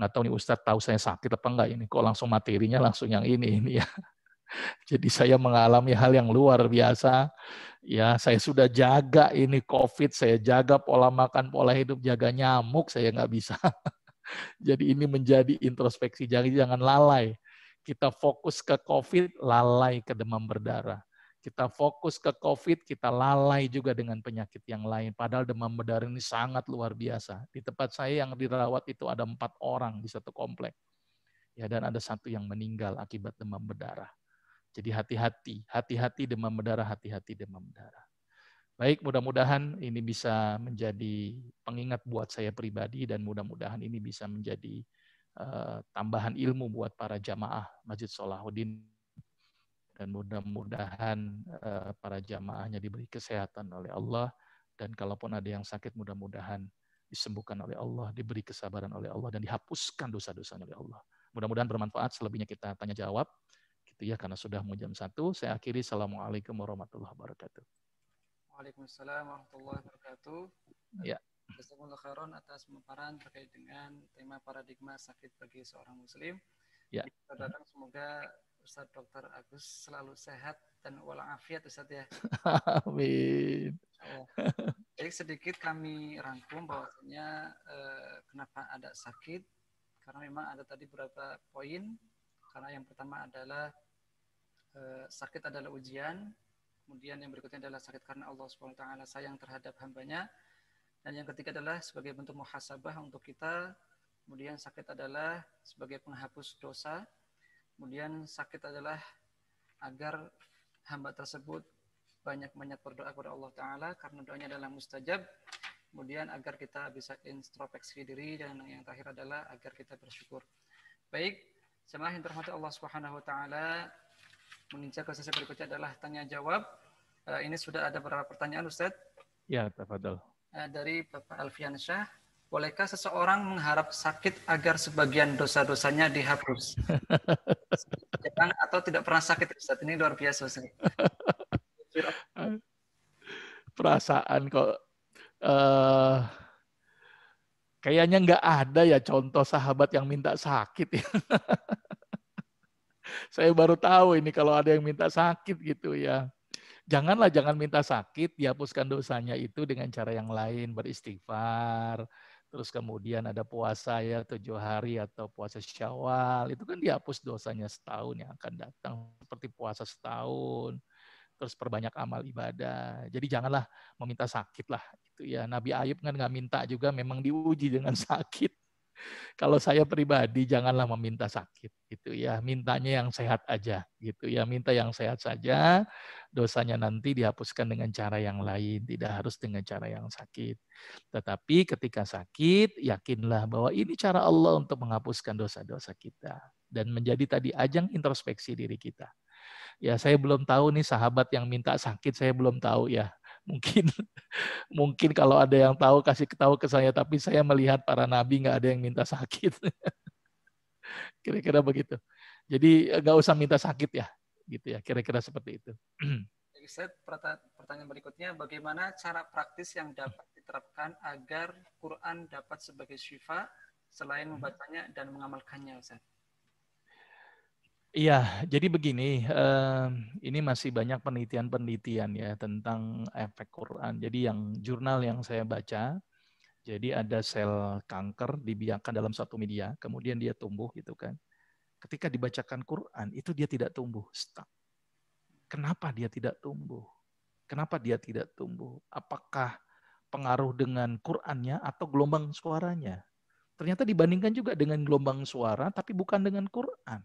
S2: Nggak tahu nih Ustadz tahu saya sakit apa enggak ini, kok langsung materinya langsung yang ini ya. Jadi saya mengalami hal yang luar biasa. Ya, saya sudah jaga ini COVID, saya jaga pola makan, pola hidup, jaga nyamuk, saya nggak bisa. Jadi ini menjadi introspeksi, jangan lalai. Kita fokus ke COVID, lalai ke demam berdarah. Kita fokus ke COVID, kita lalai juga dengan penyakit yang lain. Padahal demam berdarah ini sangat luar biasa. Di tempat saya yang dirawat itu ada 4 orang di satu komplek. Ya, dan ada 1 yang meninggal akibat demam berdarah. Jadi hati-hati demam berdarah, hati-hati demam berdarah. Baik, mudah-mudahan ini bisa menjadi pengingat buat saya pribadi dan mudah-mudahan ini bisa menjadi tambahan ilmu buat para jamaah Masjid Salahuddin. Dan mudah-mudahan para jamaahnya diberi kesehatan oleh Allah. Dan kalaupun ada yang sakit, mudah-mudahan disembuhkan oleh Allah, diberi kesabaran oleh Allah, dan dihapuskan dosa-dosanya oleh Allah. Mudah-mudahan bermanfaat, selebihnya kita tanya jawab. Gitu ya, karena sudah mau jam 1. Saya akhiri, Assalamualaikum warahmatullahi wabarakatuh.
S3: Waalaikumsalam warahmatullahi wabarakatuh.
S2: Ya.
S3: Jazakumullah khairan atas pemaparan terkait dengan tema paradigma sakit bagi seorang muslim.
S2: Ya.
S3: Kita datang semoga Ustadz Dr. Agus selalu sehat dan walafiat Ustadz ya.
S2: Amin.
S3: Jadi sedikit kami rangkum bahwasanya kenapa ada sakit, karena memang ada tadi beberapa poin. Karena yang pertama adalah sakit adalah ujian, kemudian yang berikutnya adalah sakit karena Allah SWT sayang terhadap hambanya, dan yang ketiga adalah sebagai bentuk muhasabah untuk kita. Kemudian sakit adalah sebagai penghapus dosa. Kemudian sakit adalah agar hamba tersebut banyak-banyak berdoa kepada Allah Ta'ala karena doanya adalah mustajab. Kemudian agar kita bisa introspeksi diri, dan yang terakhir adalah agar kita bersyukur. Baik, jemaah yang terhormat Allah Subhanahu Wa Ta'ala, menginjak ke sesi berikutnya adalah tanya jawab. Ini sudah ada beberapa pertanyaan Ustaz.
S2: Ya, tafadhol.
S3: Dari Bapak Alfian Syah. Bolehkah seseorang mengharap sakit agar sebagian dosa-dosanya dihapus? Jangan atau tidak pernah sakit Ustaz. Ini luar biasa Ustaz.
S2: Perasaan kok kayaknya nggak ada ya contoh sahabat yang minta sakit ya. Saya baru tahu ini kalau ada yang minta sakit gitu ya. Jangan minta sakit, dihapuskan dosanya itu dengan cara yang lain, beristighfar. Terus kemudian ada puasa ya 7 hari atau puasa Syawal, itu kan dihapus dosanya setahun yang akan datang, seperti puasa setahun. Terus perbanyak amal ibadah. Jadi janganlah meminta sakit lah gitu ya. Nabi Ayub kan nggak minta juga, memang diuji dengan sakit. Kalau saya pribadi janganlah meminta sakit gitu ya, mintanya yang sehat aja gitu ya, minta yang sehat saja, dosanya nanti dihapuskan dengan cara yang lain, tidak harus dengan cara yang sakit. Tetapi ketika sakit, yakinlah bahwa ini cara Allah untuk menghapuskan dosa-dosa kita dan menjadi tadi ajang introspeksi diri kita. Ya, saya belum tahu nih sahabat yang minta sakit, saya belum tahu ya. Mungkin kalau ada yang tahu kasih tahu ke saya, tapi saya melihat para nabi nggak ada yang minta sakit. Kira-kira begitu. Jadi nggak usah minta sakit ya, gitu ya. Kira-kira seperti itu.
S3: Ustaz, pertanyaan berikutnya, bagaimana cara praktis yang dapat diterapkan agar Quran dapat sebagai syifa selain membacanya dan mengamalkannya, Ustaz?
S2: Iya, jadi begini, ini masih banyak penelitian-penelitian ya tentang efek Quran. Jadi yang jurnal yang saya baca, jadi ada sel kanker dibiarkan dalam satu media, kemudian dia tumbuh gitu kan. Ketika dibacakan Quran, itu dia tidak tumbuh, stuck. Kenapa dia tidak tumbuh? Kenapa dia tidak tumbuh? Apakah pengaruh dengan Qur'annya atau gelombang suaranya? Ternyata dibandingkan juga dengan gelombang suara, tapi bukan dengan Qur'an.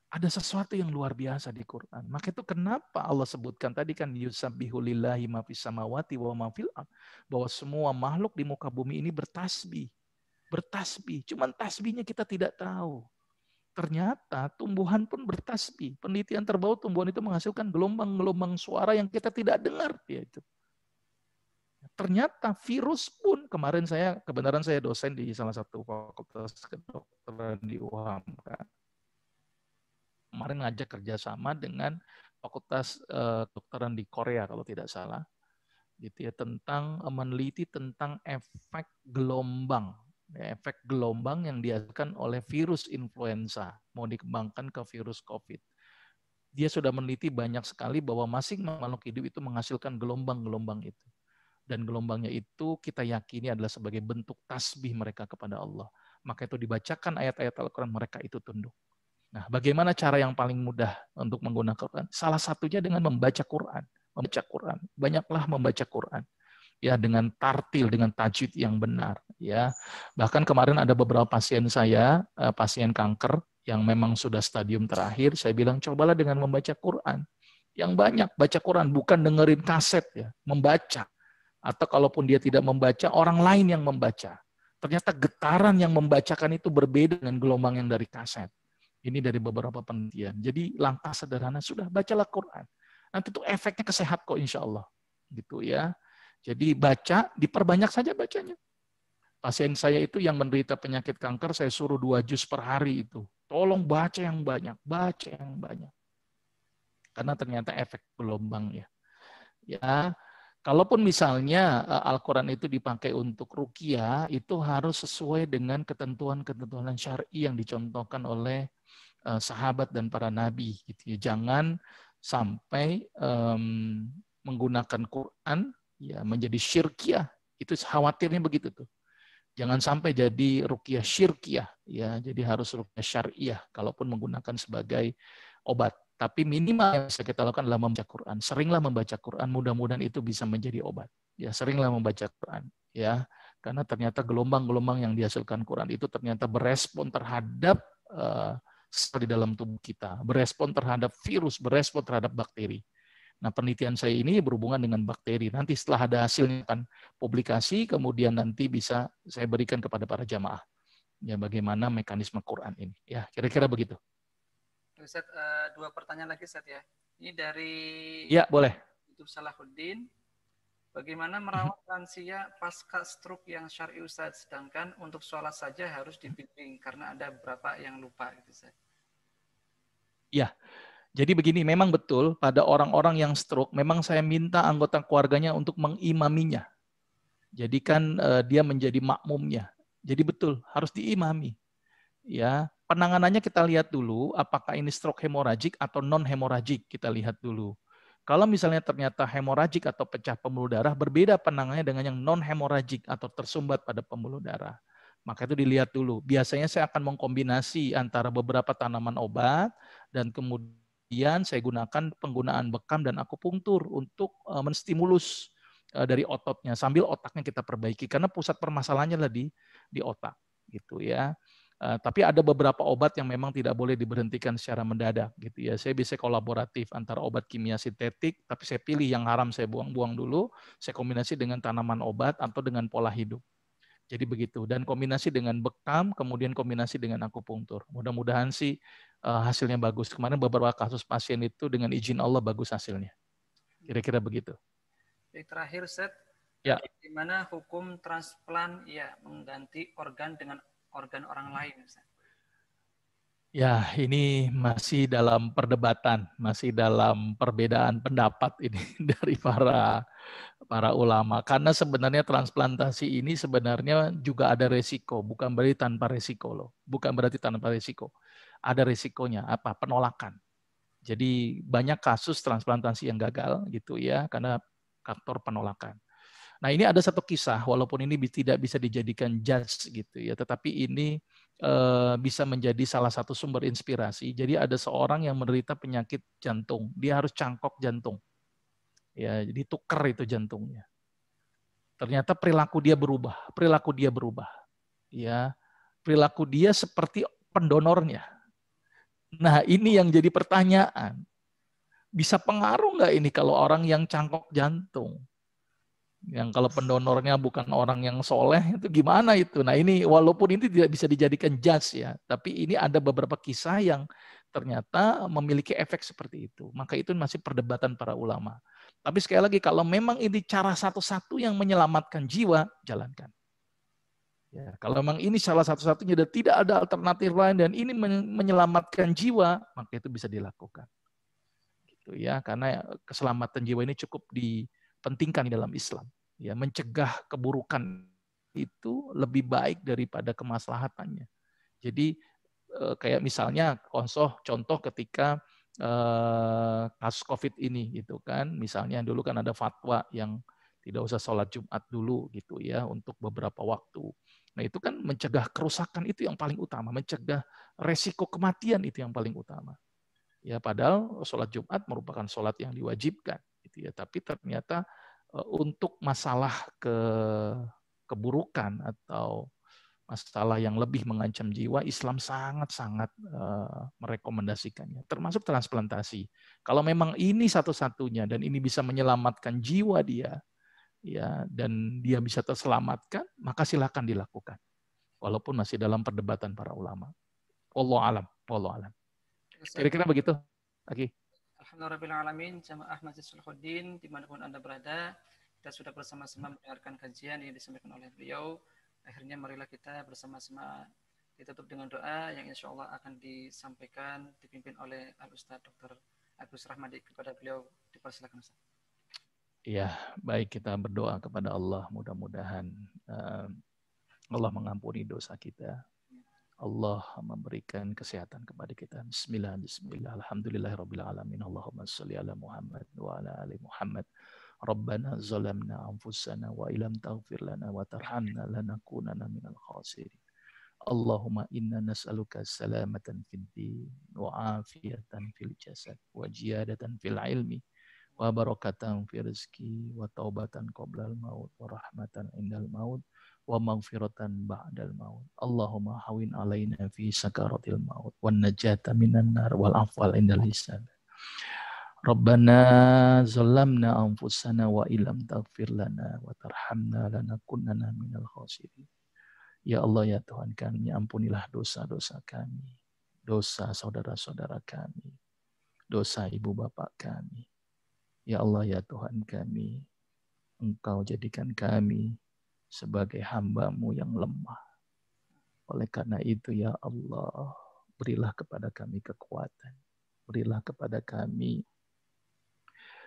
S2: Ada sesuatu yang luar biasa di Quran. Maka itu kenapa Allah sebutkan tadi kan yusabbihu lillahi ma fis samawati wa ma fil ard, bahwa semua makhluk di muka bumi ini bertasbih. Bertasbih. Cuman tasbihnya kita tidak tahu. Ternyata tumbuhan pun bertasbih. Penelitian terbaru tumbuhan itu menghasilkan gelombang-gelombang suara yang kita tidak dengar. Yaitu. Ternyata virus pun, kebenaran saya dosen di salah satu fakultas kedokteran di UHAM. Kemarin ngajak kerjasama dengan fakultas kedokteran di Korea kalau tidak salah. Gitu ya, tentang meneliti tentang efek gelombang. Efek gelombang yang dihasilkan oleh virus influenza mau dikembangkan ke virus COVID. Dia sudah meneliti banyak sekali bahwa masing makhluk hidup itu menghasilkan gelombang-gelombang itu. Dan gelombangnya itu kita yakini adalah sebagai bentuk tasbih mereka kepada Allah. Maka itu dibacakan ayat-ayat Al-Quran, mereka itu tunduk. Nah, bagaimana cara yang paling mudah untuk menggunakan Quran? Salah satunya dengan membaca Quran. Membaca Quran. Banyaklah membaca Quran. Ya, dengan tartil, dengan tajwid yang benar. Ya, bahkan kemarin ada beberapa pasien saya, pasien kanker yang memang sudah stadium terakhir, saya bilang cobalah dengan membaca Quran. Yang banyak baca Quran, bukan dengerin kaset ya, membaca. Atau kalaupun dia tidak membaca, orang lain yang membaca. Ternyata getaran yang membacakan itu berbeda dengan gelombang yang dari kaset. Ini dari beberapa penelitian. Jadi langkah sederhana, sudah bacalah Quran. Nanti itu efeknya kesehat kok insya Allah. Gitu ya. Jadi baca, diperbanyak saja bacanya. Pasien saya itu yang menderita penyakit kanker, saya suruh 2 juz per hari itu. Tolong baca yang banyak, baca yang banyak. Karena ternyata efek gelombang ya. Ya, kalaupun misalnya Al-Quran itu dipakai untuk ruqyah, itu harus sesuai dengan ketentuan-ketentuan syar'i yang dicontohkan oleh sahabat dan para nabi. Gitu ya. Jangan sampai menggunakan Quran ya menjadi syirkiyah. Itu khawatirnya begitu tuh. Jangan sampai jadi ruqyah syirkiyah ya. Jadi harus ruqyah syariah kalaupun menggunakan sebagai obat. Tapi minimal yang bisa kita lakukan adalah membaca Quran. Seringlah membaca Quran, mudah-mudahan itu bisa menjadi obat. Ya, seringlah membaca Quran ya. Karena ternyata gelombang-gelombang yang dihasilkan Quran itu ternyata berespon terhadap sel di dalam tubuh kita, berespon terhadap virus, berespon terhadap bakteri. Nah, penelitian saya ini berhubungan dengan bakteri. Nanti setelah ada hasilnya akan publikasi, kemudian nanti bisa saya berikan kepada para jamaah. Ya, bagaimana mekanisme Quran ini. Ya, kira-kira begitu.
S3: Ustaz, 2 pertanyaan lagi, Ustaz ya. Ini dari
S2: Ya, boleh.
S3: YouTube Salahuddin. Bagaimana merawat lansia pasca stroke yang syar'i, Ustaz? Sedangkan untuk sholat saja harus dibimbing karena ada beberapa yang lupa gitu, Ustaz.
S2: Ya, jadi begini, memang betul pada orang-orang yang stroke, memang saya minta anggota keluarganya untuk mengimaminya. Jadi kan dia menjadi makmumnya. Jadi betul, harus diimami. Ya, penanganannya kita lihat dulu, apakah ini stroke hemoragik atau non hemoragik, kita lihat dulu. Kalau misalnya ternyata hemoragik atau pecah pembuluh darah, berbeda penanganannya dengan yang non hemoragik atau tersumbat pada pembuluh darah. Maka itu dilihat dulu. Biasanya saya akan mengkombinasi antara beberapa tanaman obat dan kemudian saya gunakan penggunaan bekam dan akupunktur untuk menstimulus dari ototnya sambil otaknya kita perbaiki karena pusat permasalahannya adalah di otak gitu ya. Tapi ada beberapa obat yang memang tidak boleh diberhentikan secara mendadak gitu ya. Saya bisa kolaboratif antara obat kimia sintetik, tapi saya pilih yang haram saya buang-buang dulu, saya kombinasi dengan tanaman obat atau dengan pola hidup. Jadi begitu, dan kombinasi dengan bekam, kemudian kombinasi dengan akupunktur. Mudah-mudahan sih hasilnya bagus. Kemarin beberapa kasus pasien itu dengan izin Allah bagus hasilnya. Kira-kira begitu.
S3: Yang terakhir, Ustaz,
S2: Ya.
S3: bagaimana hukum transplant ya mengganti organ dengan organ orang lain, Ustaz?
S2: Ya, ini masih dalam perdebatan, masih dalam perbedaan pendapat ini dari para ulama. Karena sebenarnya transplantasi ini sebenarnya juga ada resiko, bukan berarti tanpa resiko loh. Bukan berarti tanpa resiko. Ada resikonya, apa? Penolakan. Jadi banyak kasus transplantasi yang gagal gitu ya, karena faktor penolakan. Nah, ini ada satu kisah, walaupun ini tidak bisa dijadikan judge gitu ya, tetapi ini bisa menjadi salah satu sumber inspirasi. Jadi ada seorang yang menderita penyakit jantung, dia harus cangkok jantung, ya, jadi tuker itu jantungnya. Ternyata perilaku dia berubah, ya, perilaku dia seperti pendonornya. Nah, ini yang jadi pertanyaan, bisa pengaruh nggak ini kalau orang yang cangkok jantung? Yang kalau pendonornya bukan orang yang soleh, itu gimana itu? Nah ini walaupun ini tidak bisa dijadikan judge ya, tapi ini ada beberapa kisah yang ternyata memiliki efek seperti itu. Maka itu masih perdebatan para ulama. Tapi sekali lagi, kalau memang ini cara satu-satu yang menyelamatkan jiwa, jalankan. Ya, kalau memang ini salah satu-satunya dan tidak ada alternatif lain dan ini menyelamatkan jiwa, maka itu bisa dilakukan. Gitu ya, karena keselamatan jiwa ini cukup dipentingkan di dalam Islam. Ya, mencegah keburukan itu lebih baik daripada kemaslahatannya. Jadi kayak misalnya contoh ketika kasus COVID ini gitu kan, misalnya dulu kan ada fatwa yang tidak usah sholat Jumat dulu gitu ya untuk beberapa waktu. Nah itu kan mencegah kerusakan itu yang paling utama, mencegah resiko kematian itu yang paling utama. Ya padahal sholat Jumat merupakan sholat yang diwajibkan gitu ya, tapi ternyata untuk masalah keburukan atau masalah yang lebih mengancam jiwa, Islam sangat-sangat merekomendasikannya, termasuk transplantasi. Kalau memang ini satu-satunya dan ini bisa menyelamatkan jiwa dia, ya, dan dia bisa terselamatkan, maka silakan dilakukan. Walaupun masih dalam perdebatan para ulama. Wallahu alam, wallahu alam. Kira-kira begitu, Aki.
S3: Alhamdulillahirrahmanirrahim. Jamaah Masjid Salahuddin dimanapun Anda berada, kita sudah bersama-sama mendengarkan kajian yang disampaikan oleh beliau. Akhirnya marilah kita bersama-sama ditutup dengan doa yang insya Allah akan disampaikan, dipimpin oleh Al-Ustaz Dr. Agus Rahmadi. Kepada beliau dipersilakan.
S2: Ya, baik, kita berdoa kepada Allah, mudah-mudahan Allah mengampuni dosa kita. Allah memberikan kesehatan kepada kita. Bismillah, bismillah, alhamdulillahirabbil alamin. Allahumma shalli ala Muhammad wa ala ali Muhammad. Rabbana zalamna anfusana wa illam taghfir lana wa tarhamna lanakunanna minal khasirin. Allahumma inna nas'aluka salamatan fid din wa afiyatan fil jasad wa ziyadatan fil ilmi wa barakatan fil rizqi wa taubatan qoblal maut wa rahmatan indal maut wa maghfiratan ba'dal maut. Allahumma hawin alaina fi sakaratil maut wan najata minan nar wal afwal indal hisab. Rabbana zalamna anfusana wa illam taghfir lana wa tarhamna lanakunanna minal khasirin. Ya Allah ya Tuhan kami, ampunilah dosa-dosa kami, dosa saudara-saudara kami, dosa ibu bapak kami. Ya Allah ya Tuhan kami, Engkau jadikan kami sebagai hamba-Mu yang lemah. Oleh karena itu ya Allah, berilah kepada kami kekuatan. Berilah kepada kami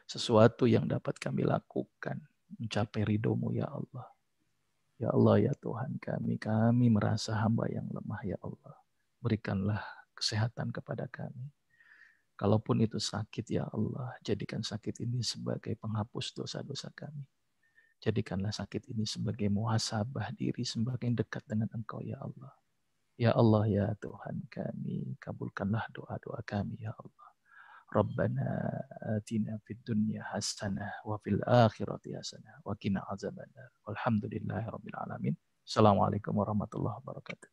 S2: sesuatu yang dapat kami lakukan. Mencapai ridho-Mu ya Allah. Ya Allah ya Tuhan kami merasa hamba yang lemah ya Allah. Berikanlah kesehatan kepada kami. Kalaupun itu sakit ya Allah, jadikan sakit ini sebagai penghapus dosa-dosa kami. Jadikanlah sakit ini sebagai muhasabah diri semakin dekat dengan Engkau ya Allah. Ya Allah ya Tuhan kami, kabulkanlah doa-doa kami ya Allah. Rabbana atina fid dunya hasanah wa fil akhirati hasanah wa qina azabannar. Walhamdulillahirabbil alamin. Assalamualaikum warahmatullahi wabarakatuh.